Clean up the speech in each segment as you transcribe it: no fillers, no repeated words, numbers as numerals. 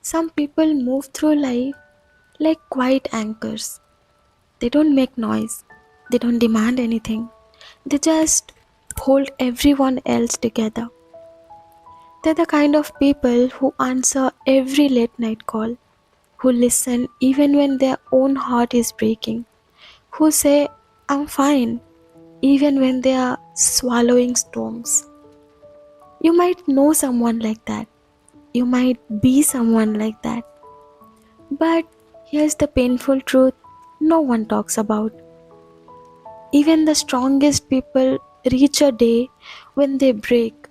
Some people move through life like quiet anchors. They don't make noise, they don't demand anything, they just hold everyone else together. They're the kind of people who answer every late night call, who listen even when their own heart is breaking, who say, I'm fine, even when they are swallowing storms. You might know someone like that. You might be someone like that. But here's the painful truth no one talks about. Even the strongest people reach a day when they break,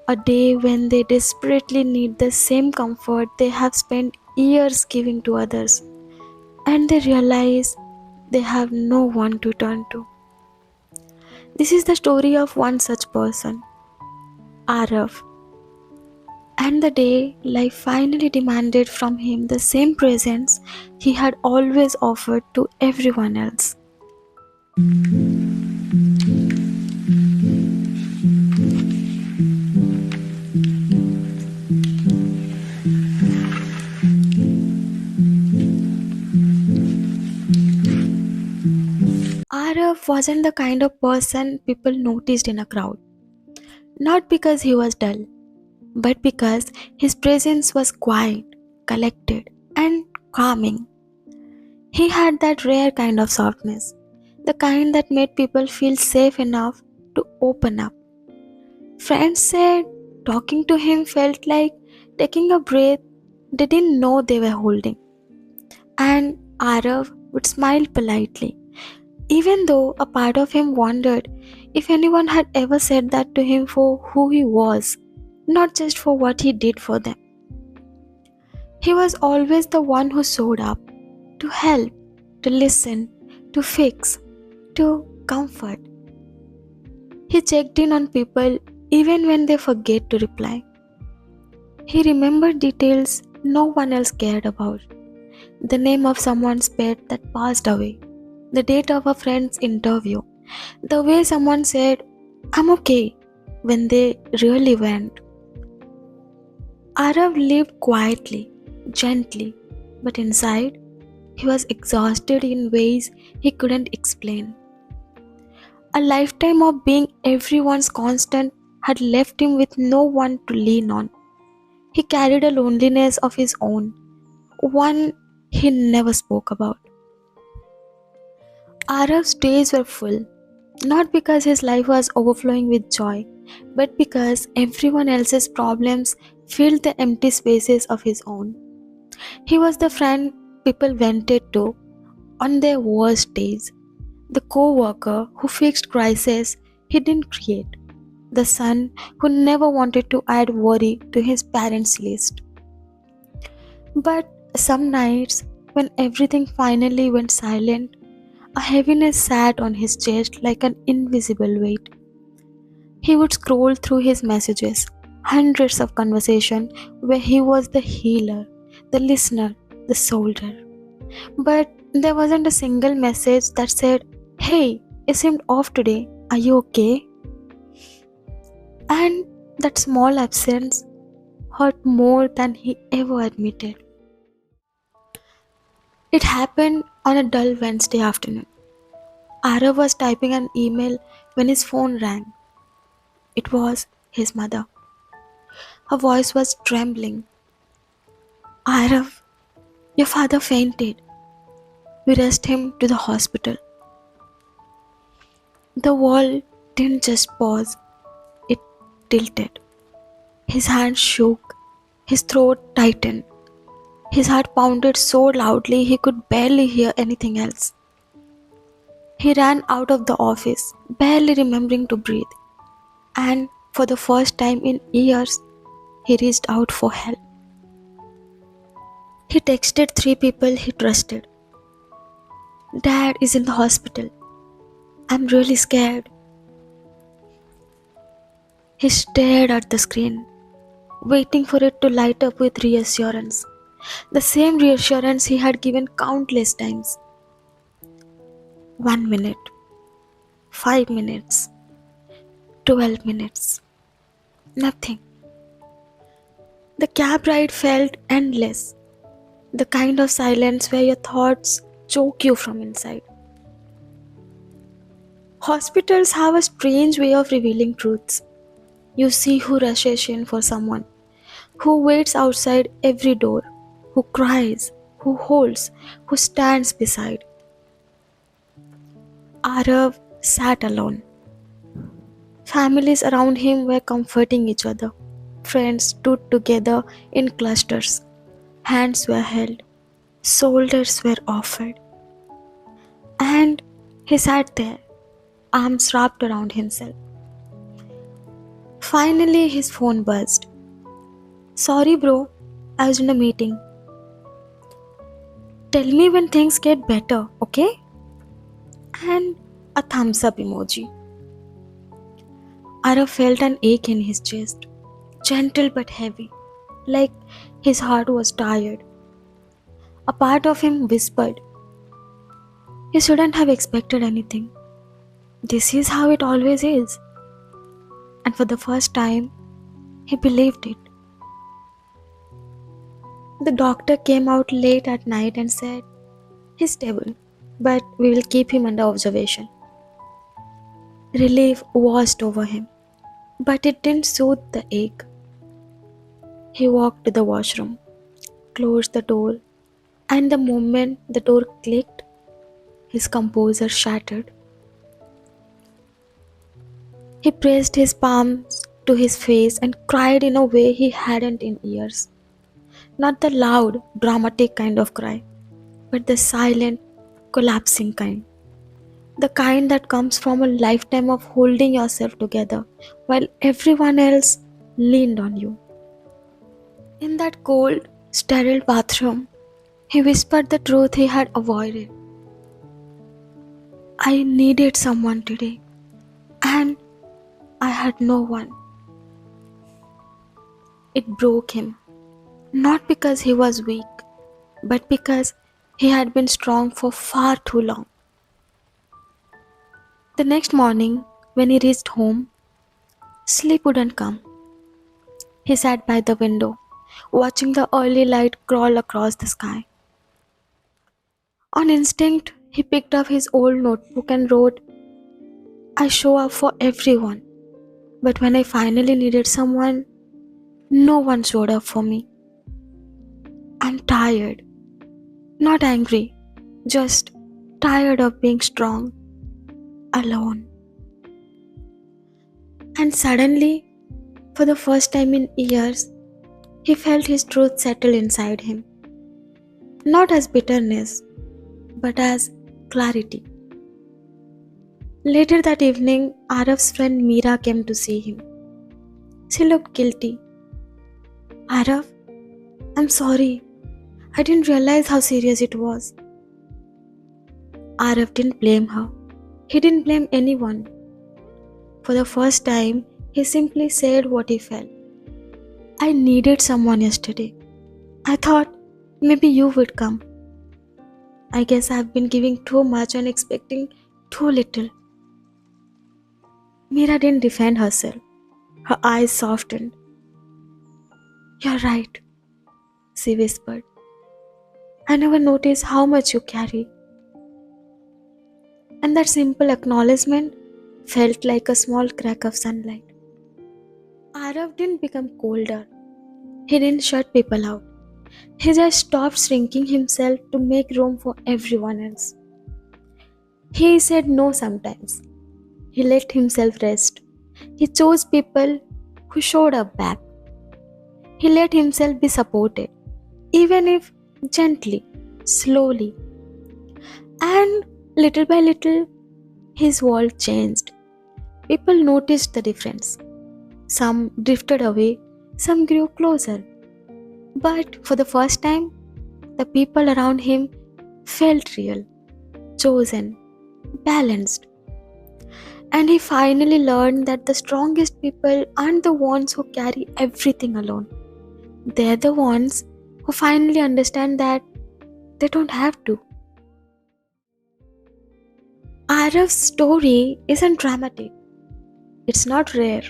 a day when they desperately need the same comfort they have spent years giving to others, and they realize they have no one to turn to. This is the story of one such person, Arav. And the day life finally demanded from him the same presence he had always offered to everyone else. Arav wasn't the kind of person people noticed in a crowd. Not because he was dull, but because his presence was quiet, collected, and calming. He had that rare kind of softness, the kind that made people feel safe enough to open up. Friends said talking to him felt like taking a breath they didn't know they were holding. And Arav would smile politely, even though a part of him wondered if anyone had ever said that to him for who he was, not just for what he did for them. He was always the one who showed up to help, to listen, to fix, to comfort. He checked in on people even when they forget to reply. He remembered details no one else cared about. The name of someone's pet that passed away, the date of a friend's interview, the way someone said, I'm okay, when they really weren't. Arav lived quietly, gently, but inside, he was exhausted in ways he couldn't explain. A lifetime of being everyone's constant had left him with no one to lean on. He carried a loneliness of his own, one he never spoke about. Arav's days were full, not because his life was overflowing with joy, but because everyone else's problems filled the empty spaces of his own. He was the friend people vented to on their worst days, the co-worker who fixed crises he didn't create, the son who never wanted to add worry to his parents' list. But some nights, when everything finally went silent, a heaviness sat on his chest like an invisible weight. He would scroll through his messages, hundreds of conversations where he was the healer, the listener, the soldier. But there wasn't a single message that said, Hey, you seemed off today. Are you okay? And that small absence hurt more than he ever admitted. It happened on a dull Wednesday afternoon. Arav was typing an email when his phone rang. It was his mother. Her voice was trembling. Arav, your father fainted. We rushed him to the hospital. The wall didn't just pause, it tilted. His hands shook, his throat tightened. His heart pounded so loudly he could barely hear anything else. He ran out of the office, barely remembering to breathe. And for the first time in years, he reached out for help. He texted 3 people he trusted. Dad is in the hospital. I'm really scared. He stared at the screen, waiting for it to light up with reassurance. The same reassurance he had given countless times. 1 minute, 5 minutes, 12 minutes. Nothing. The cab ride felt endless, the kind of silence where your thoughts choke you from inside. Hospitals have a strange way of revealing truths. You see who rushes in for someone, who waits outside every door, who cries, who holds, who stands beside. Arav sat alone. Families around him were comforting each other. Friends stood together in clusters. Hands were held, shoulders were offered. And he sat there, arms wrapped around himself. Finally, his phone buzzed. Sorry, bro, I was in a meeting. Tell me when things get better, okay? And a thumbs up emoji. Arav felt an ache in his chest, gentle but heavy, like his heart was tired. A part of him whispered, he shouldn't have expected anything. This is how it always is. And for the first time, he believed it. The doctor came out late at night and said, he's stable, but we will keep him under observation. Relief washed over him, but it didn't soothe the ache. He walked to the washroom, closed the door, and the moment the door clicked, his composure shattered. He pressed his palms to his face and cried in a way he hadn't in years. Not the loud, dramatic kind of cry, but the silent, collapsing kind. The kind that comes from a lifetime of holding yourself together while everyone else leaned on you. In that cold, sterile bathroom, he whispered the truth he had avoided. I needed someone today, and I had no one. It broke him, not because he was weak, but because he had been strong for far too long. The next morning, when he reached home, sleep wouldn't come. He sat by the window, watching the early light crawl across the sky. On instinct, he picked up his old notebook and wrote, I show up for everyone, but when I finally needed someone, no one showed up for me. I'm tired, not angry, just tired of being strong, alone. And suddenly, for the first time in years, he felt his truth settle inside him. Not as bitterness, but as clarity. Later that evening, Arav's friend Meera came to see him. She looked guilty. Arav, I'm sorry. I didn't realize how serious it was. Arav didn't blame her. He didn't blame anyone. For the first time, he simply said what he felt. I needed someone yesterday. I thought maybe you would come. I guess I've been giving too much and expecting too little. Meera didn't defend herself. Her eyes softened. You're right, she whispered. I never noticed how much you carry. And that simple acknowledgement felt like a small crack of sunlight. Arav didn't become colder. He didn't shut people out. He just stopped shrinking himself to make room for everyone else. He said no sometimes. He let himself rest. He chose people who showed up back. He let himself be supported, even if gently, slowly. And little by little, his world changed. People noticed the difference. Some drifted away, some grew closer. But for the first time, the people around him felt real, chosen, balanced. And he finally learned that the strongest people aren't the ones who carry everything alone. They're the ones who finally understand that they don't have to. Arav's story isn't dramatic. It's not rare.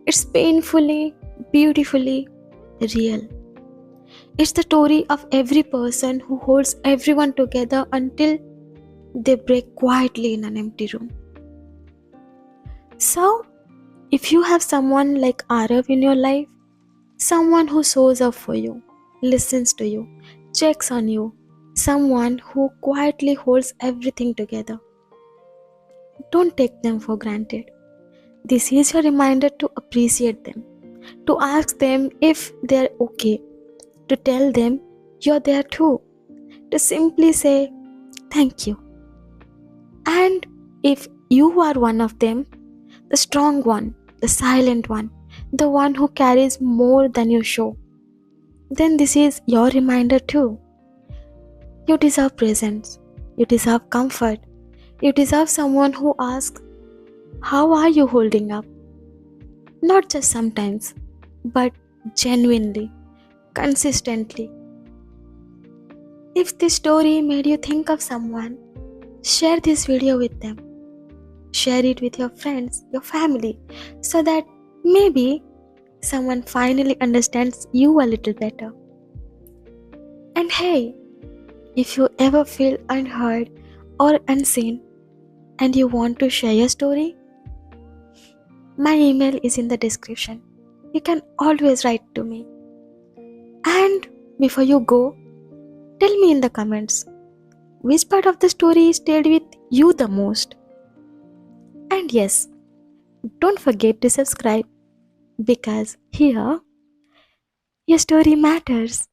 It's painfully, beautifully, real. It's the story of every person who holds everyone together until they break quietly in an empty room. So, if you have someone like Arav in your life, someone who shows up for you, listens to you, checks on you, someone who quietly holds everything together, don't take them for granted. This is your reminder to appreciate them, to ask them if they're okay, to tell them you're there too, to simply say thank you. And if you are one of them, the strong one, the silent one, the one who carries more than you show, then this is your reminder too. You deserve presence, you deserve comfort, you deserve someone who asks, how are you holding up? Not just sometimes, but genuinely, consistently. If this story made you think of someone, share this video with them. Share it with your friends, your family, so that maybe someone finally understands you a little better. And hey, if you ever feel unheard or unseen and you want to share your story, my email is in the description. You can always write to me. And before you go, tell me in the comments which part of the story stayed with you the most. And yes, don't forget to subscribe because here your story matters.